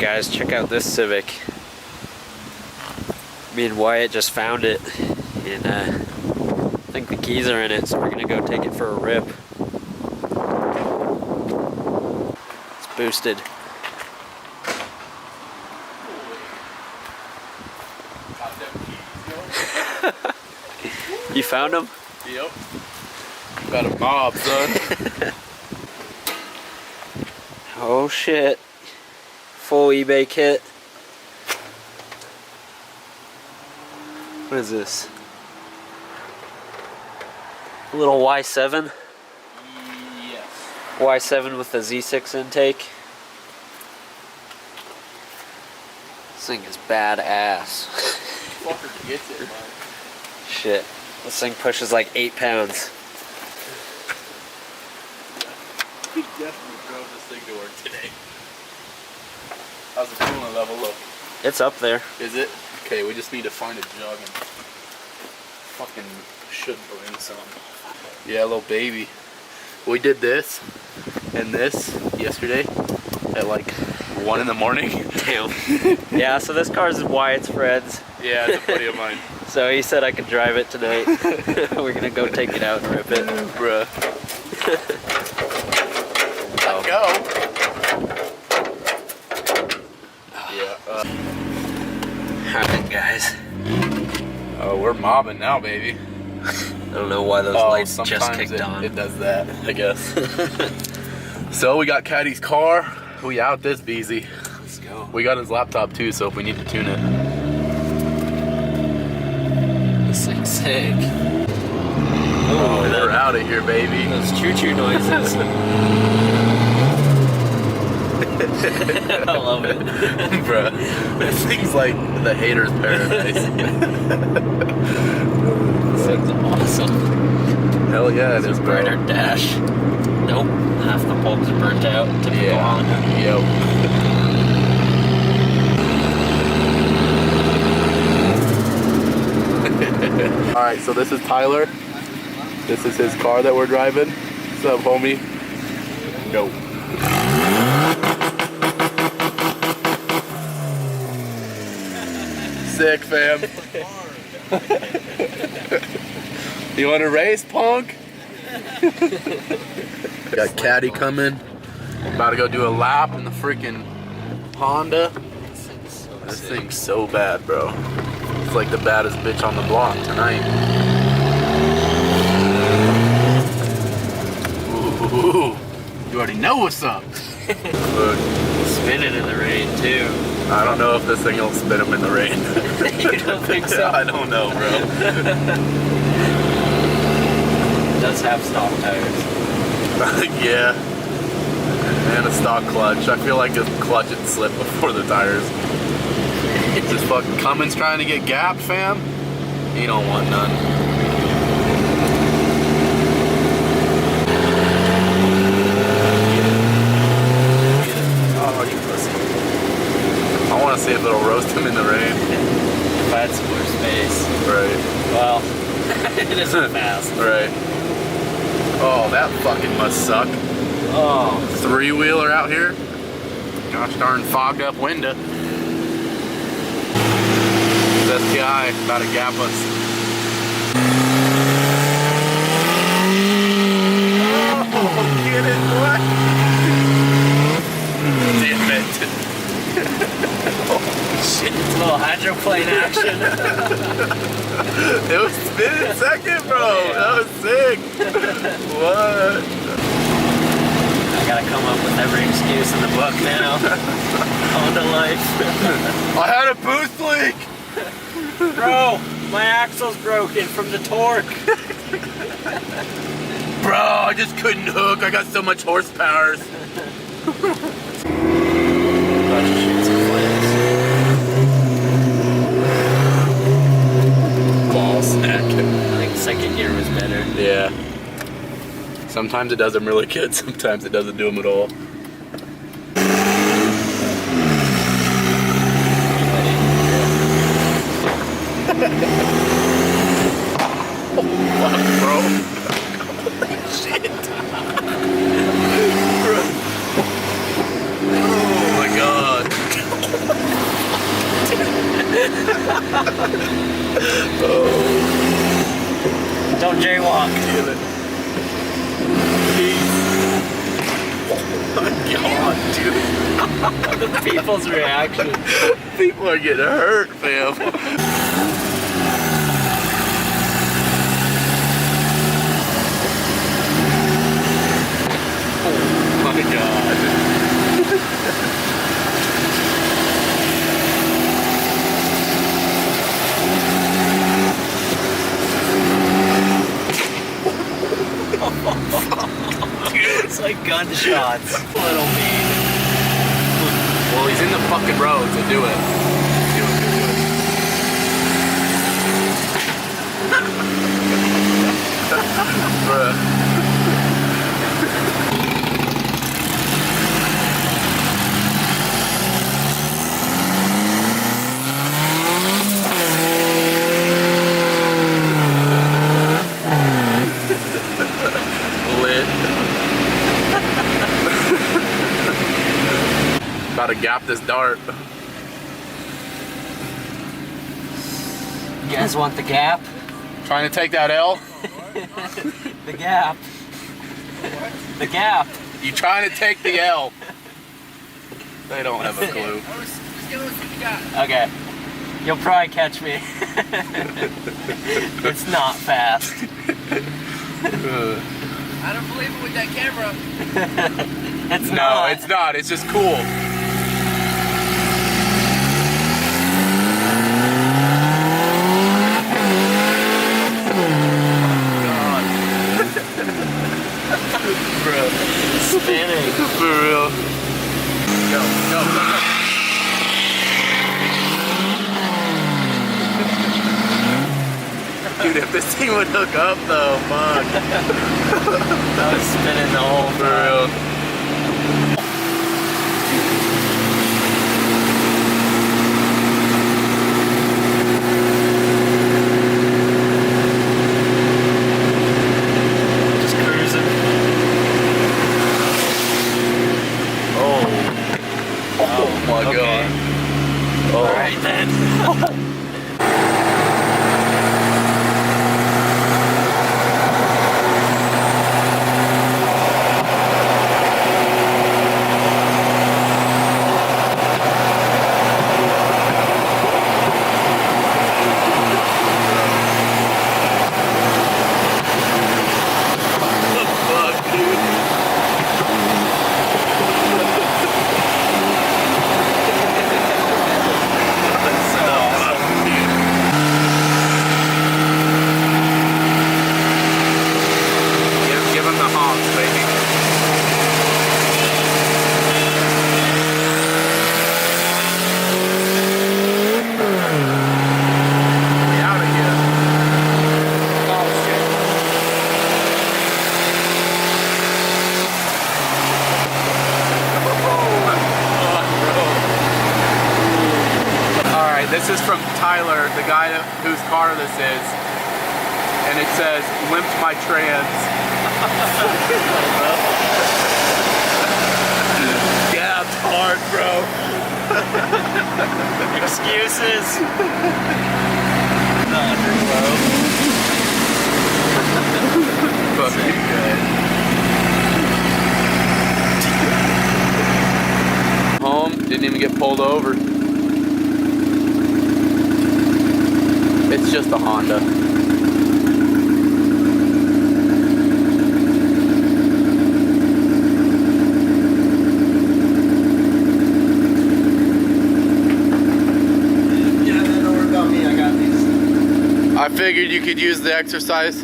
guys, check out this Civic. Me and Wyatt just found it, and I think the keys are in it, so we're gonna go take it for a rip. It's boosted. You found them? Yep. Got a mob, son. Oh shit. Full eBay kit. What is this? A little Y7? Yes. Y7 with a Z6 intake. This thing is badass. Fucker gets it, man. Shit. This thing pushes like 8 pounds. We definitely drove this thing to work today. How's the coolant level look? It's up there. Is it? Okay, we just need to find a jug and fucking should bring some. Yeah, little baby. We did this and this yesterday at like 1 in the morning. Damn. Yeah, so this car's Wyatt's friends. Yeah, it's a buddy of mine. So he said I could drive it tonight. We're gonna go take it out and rip it. Bruh. Let's go. Yeah. Alright, guys. Oh, we're mobbing now, baby. I don't know why those lights just kicked on. It does that, I guess. So we got Caddy's car. We out this beezy. Let's go. We got his laptop too, so if we need to tune it. This thing's sick. Oh, we're out of here, baby. Those choo-choo noises. I love it. Bruh, this thing's like the hater's paradise. This thing's awesome. Hell yeah, it is, bro. Brighter dash. Nope, half the bulbs are burnt out. Typical Honda. Yep. Alright, so this is Tyler. This is his car that we're driving. What's up, homie? Go. Sick, fam. You want to race, punk? Got Caddy coming. About to go do a lap in the freaking Honda. This thing's so bad, bro. It's like the baddest bitch on the block tonight. Ooh, you already know what's up. Look. Spinning in the rain, too. I don't know if this thing will spin him in the rain. You don't think so? I don't know, bro. It does have stock tires. Yeah. And a stock clutch. I feel like this clutch would slip before the tires. Just fucking Cummins trying to get gapped, fam? He don't want none. Oh, you pussy. I want to see if it'll roast him in the rain. If I had some more space. Right. Well, it isn't fast. Right. Oh, that fucking must suck. Oh. 3-wheeler out here. Gosh darn fogged up window. This guy about to gap us. Oh, get it, boy. Damn it. Oh, shit. It's a little hydroplane action. It was spinning second, bro. Yeah. That was sick. What? I gotta come up with every excuse in the book now. Honda life. I had a boost leak. Bro, my axle's broken from the torque. Bro, I just couldn't hook. I got so much horsepower. About to shoot some flames. Ball snack. I think second gear was better. Yeah. Sometimes it does them really good. Sometimes it doesn't do them at all. Oh, fuck, bro. Shit. Oh my god. Don't jaywalk. Feel it. Oh my god, dude. People's reaction. People are getting hurt, fam. Oh my god. It's like gunshots. Little mean. Well, he's in the fucking road, so do it. Do it. Bruh. Lit. About to gap this dart. You guys want the gap? Trying to take that L? The gap. The gap. You trying to take the L? They don't have a clue. Okay. You'll probably catch me. It's not fast. I don't believe it with that camera. It's No, not. it's not. It's just cool. Bro. Spinning. For real. Go. Dude, if this thing would hook up though, fuck. I was spinning the whole For real. Just cruising. Oh my okay. god. Oh. Alright then. Give him the honks, baby. Get out of here. Alright, this is from Tyler, the guy whose car this is. And it says, limped my trans. Yeah, it's hard, bro. Excuses. Fucking good. Home, didn't even get pulled over. It's just a Honda. I figured you could use the exercise.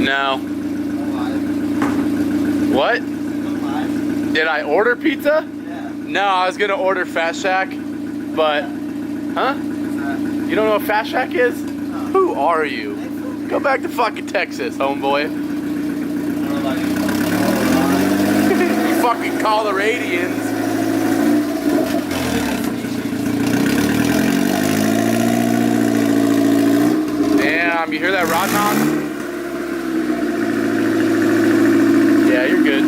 No. What? Did I order pizza? Yeah. No, I was gonna order Fast Shack, but huh? You don't know what Fast Shack is? No. Who are you? Go back to fucking Texas, homeboy. You fucking Coloradians. Damn, you hear that rod knock? Yeah, you're good.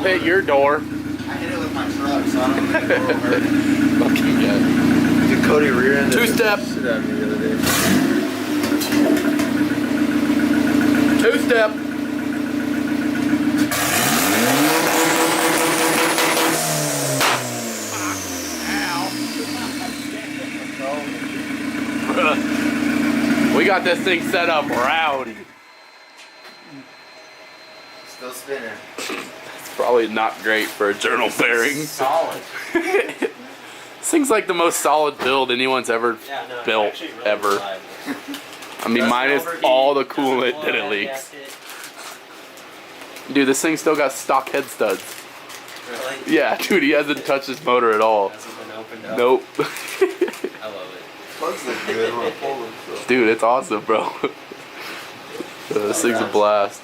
hit your door. I hit it with my truck, so I don't think it will hurt. Fucking yeah. Did Cody rear end Two-step. shit out of me the other day. Two-step. We got this thing set up rowdy. Still spinning. It's probably not great for a journal bearing. Solid. This thing's like the most solid build anyone's ever built, ever. I mean, minus all the coolant that it leaks. Dude, this thing still got stock head studs. Really? Yeah, dude, he hasn't touched his motor at all. Hasn't been opened up. Nope. I love it. Plugs look good when I pull them. So. Dude, it's awesome, bro. This thing's a blast.